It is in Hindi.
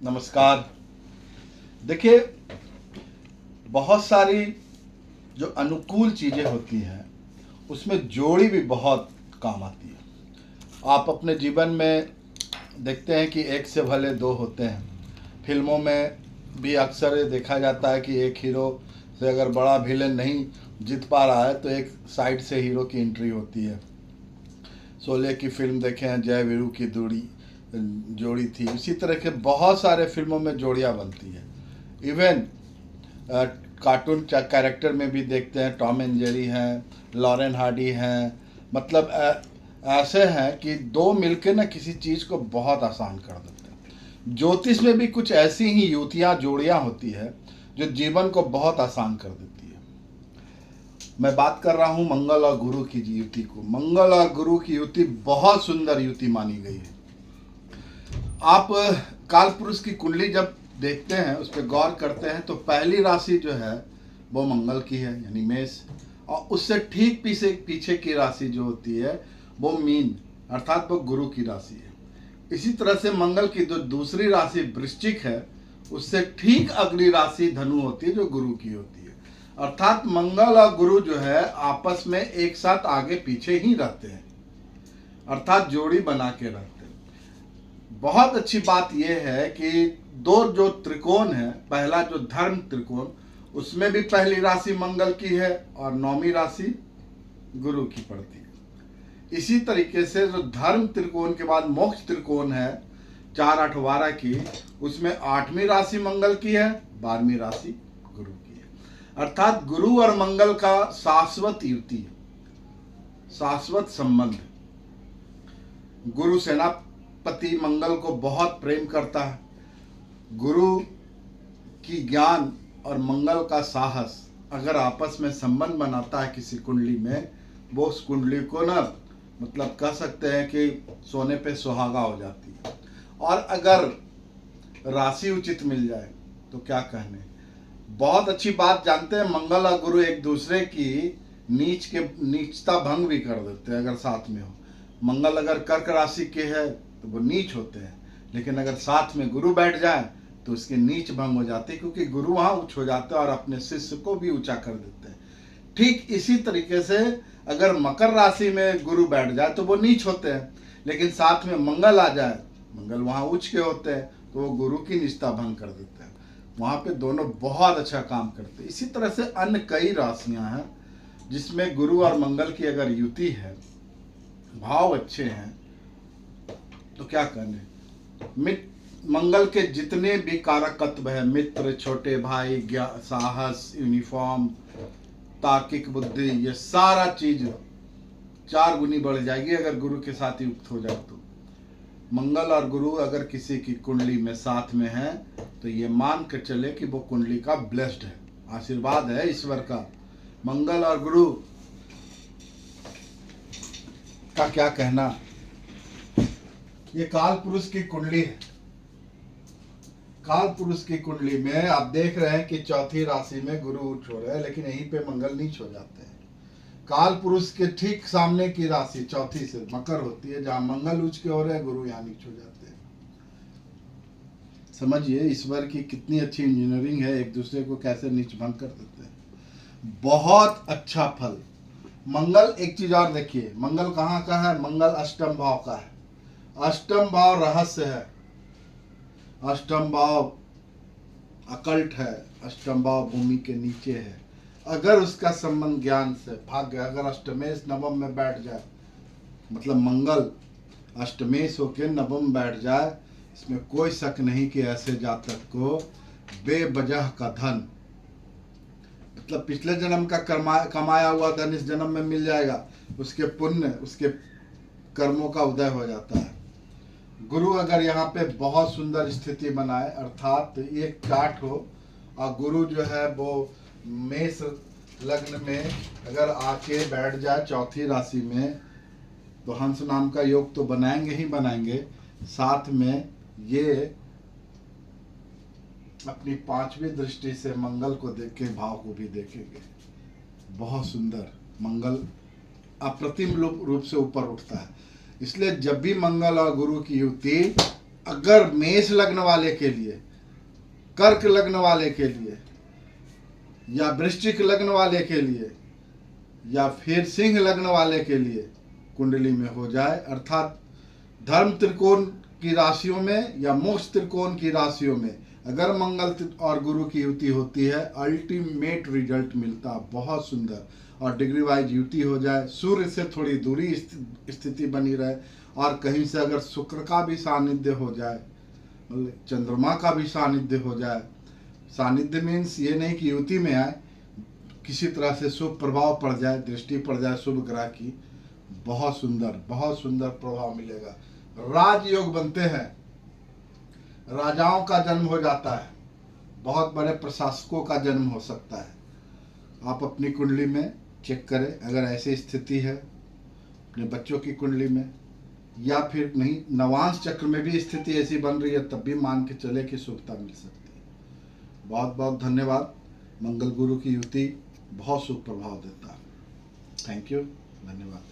नमस्कार। देखिए, बहुत सारी जो अनुकूल चीज़ें होती हैं उसमें जोड़ी भी बहुत काम आती है। आप अपने जीवन में देखते हैं कि एक से भले दो होते हैं। फिल्मों में भी अक्सर ये देखा जाता है कि एक हीरो से अगर बड़ा विलेन नहीं जीत पा रहा है तो एक साइड से हीरो की एंट्री होती है। शोले की फिल्म देखें, जय वीरू की जोड़ी थी। इसी तरह के बहुत सारे फिल्मों में जोड़ियाँ बनती है। इवन कार्टून कैरेक्टर में भी देखते हैं, टॉम एंड जेरी हैं, लॉरेन हार्डी हैं। मतलब ऐसे हैं कि दो मिलकर ना किसी चीज़ को बहुत आसान कर देते हैं। ज्योतिष में भी कुछ ऐसी ही युतियाँ जोड़ियाँ होती है जो जीवन को बहुत आसान कर देती है। मैं बात कर रहा हूँ मंगल और गुरु की युति को। मंगल और गुरु की युति बहुत सुंदर युति मानी गई है। आप काल पुरुष की कुंडली जब देखते हैं, उस पर गौर करते हैं, तो पहली राशि जो है वो मंगल की है, यानी मेष। और उससे ठीक पीछे पीछे की राशि जो होती है वो मीन, अर्थात वो गुरु की राशि है। इसी तरह से मंगल की जो दूसरी राशि वृश्चिक है, उससे ठीक अगली राशि धनु होती है जो गुरु की होती है। अर्थात मंगल और गुरु जो है आपस में एक साथ आगे पीछे ही रहते हैं, अर्थात जोड़ी बना के रहते हैं। बहुत अच्छी बात यह है कि दो जो त्रिकोण है, पहला जो धर्म त्रिकोण, उसमें भी पहली राशि मंगल की है और नौवीं राशि गुरु की पड़ती है। इसी तरीके से जो धर्म त्रिकोण के बाद मोक्ष त्रिकोण है 4, 8, 12 की, उसमें 8वीं राशि मंगल की है, 12वीं राशि गुरु की है। अर्थात गुरु और मंगल का शाश्वत युति, शाश्वत संबंध। गुरु सेनापति मंगल को बहुत प्रेम करता है। गुरु की ज्ञान और मंगल का साहस अगर आपस में संबंध बनाता है किसी कुंडली में, वो उस कुंडली को ना, मतलब कह सकते हैं कि सोने पे सुहागा हो जाती है। और अगर राशि उचित मिल जाए तो क्या कहने। बहुत अच्छी बात जानते हैं, मंगल और गुरु एक दूसरे की नीचता भंग भी कर देते हैं अगर साथ में हो। मंगल अगर कर्क राशि के है तो वो नीच होते हैं, लेकिन अगर साथ में गुरु बैठ जाए तो उसके नीच भंग हो जाते हैं, क्योंकि गुरु वहाँ उच्च हो जाते हैं और अपने शिष्य को भी ऊंचा कर देते हैं। ठीक इसी तरीके से अगर मकर राशि में गुरु बैठ जाए तो वो नीच होते हैं, लेकिन साथ में मंगल आ जाए, मंगल वहाँ उच्च के होते हैं, तो वो गुरु की निष्ठा भंग कर देते हैं। वहाँ पे दोनों बहुत अच्छा काम करते हैं। इसी तरह से अन्य कई राशियाँ हैं जिसमें गुरु और मंगल की अगर युति है, भाव अच्छे हैं, तो क्या कहने। मंगल के जितने भी कारक तत्व है, मित्र, छोटे भाई, साहस, यूनिफॉर्म, तार्किक बुद्धि, ये सारा चीज 4 गुनी बढ़ जाएगी अगर गुरु के साथ युक्त हो जाए तो। मंगल और गुरु अगर किसी की कुंडली में साथ में है तो ये मान कर चले कि वो कुंडली का ब्लेस्ड है, आशीर्वाद है ईश्वर का। मंगल और गुरु का क्या कहना। ये काल पुरुष की कुंडली है। काल पुरुष की कुंडली में आप देख रहे हैं कि चौथी राशि में गुरु उच्च हो रहे हैं, लेकिन यहीं पे मंगल नीच हो जाते हैं। काल पुरुष के ठीक सामने की राशि चौथी से मकर होती है, जहां मंगल उच्च के हो रहे हैं, गुरु यहाँ नीच हो जाते हैं। समझिए ईश्वर की कितनी अच्छी इंजीनियरिंग है, एक दूसरे को कैसे नीच भंग कर देते हैं। बहुत अच्छा फल। मंगल, एक चीज और देखिए, मंगल कहाँ का है। मंगल अष्टम भाव का है। अष्टम भाव रहस्य है, अष्टम भाव अकल्ट है, अष्टम भाव भूमि के नीचे है। अगर उसका संबंध ज्ञान से, भाग्य, अगर अष्टमेश नवम में बैठ जाए, मतलब मंगल अष्टमेश होकर नवम बैठ जाए, इसमें कोई शक नहीं कि ऐसे जातक को बेवजह का धन, मतलब पिछले जन्म का कमाया हुआ धन इस जन्म में मिल जाएगा। उसके पुण्य, उसके कर्मों का उदय हो जाता है। गुरु अगर यहाँ पे बहुत सुंदर स्थिति बनाए, अर्थात एक चार्ट हो और गुरु जो है वो मेष लग्न में अगर आके बैठ जाए चौथी राशि में, तो हंस नाम का योग तो बनाएंगे ही बनाएंगे, साथ में ये अपनी 5वीं दृष्टि से मंगल को देख के भाव को भी देखेंगे। बहुत सुंदर मंगल अप्रतिम रूप से ऊपर उठता है। इसलिए जब भी मंगल और गुरु की युति अगर मेष लग्न वाले के लिए, कर्क लग्न वाले के लिए, या वृश्चिक लग्न वाले के लिए, या फिर सिंह लग्न वाले के लिए कुंडली में हो जाए, अर्थात धर्म त्रिकोण की राशियों में या मोक्ष त्रिकोण की राशियों में अगर मंगल और गुरु की युति होती है, अल्टीमेट रिजल्ट मिलता, बहुत सुंदर। और डिग्री वाइज युति हो जाए, सूर्य से थोड़ी दूरी स्थिति बनी रहे, और कहीं से अगर शुक्र का भी सानिध्य हो जाए, मतलब चंद्रमा का भी सानिध्य हो जाए। सानिध्य मीन्स ये नहीं कि युति में आए, किसी तरह से शुभ प्रभाव पड़ जाए, दृष्टि पड़ जाए शुभ ग्रह की, बहुत सुंदर प्रभाव मिलेगा। राजयोग बनते हैं, राजाओं का जन्म हो जाता है, बहुत बड़े प्रशासकों का जन्म हो सकता है। आप अपनी कुंडली में चेक करें, अगर ऐसी स्थिति है अपने बच्चों की कुंडली में, या फिर नहीं नवांश चक्र में भी स्थिति ऐसी बन रही है, तब भी मान के चले कि शुभता मिल सकती है। बहुत बहुत धन्यवाद। मंगल गुरु की युति बहुत शुभ प्रभाव देता है। थैंक यू, धन्यवाद।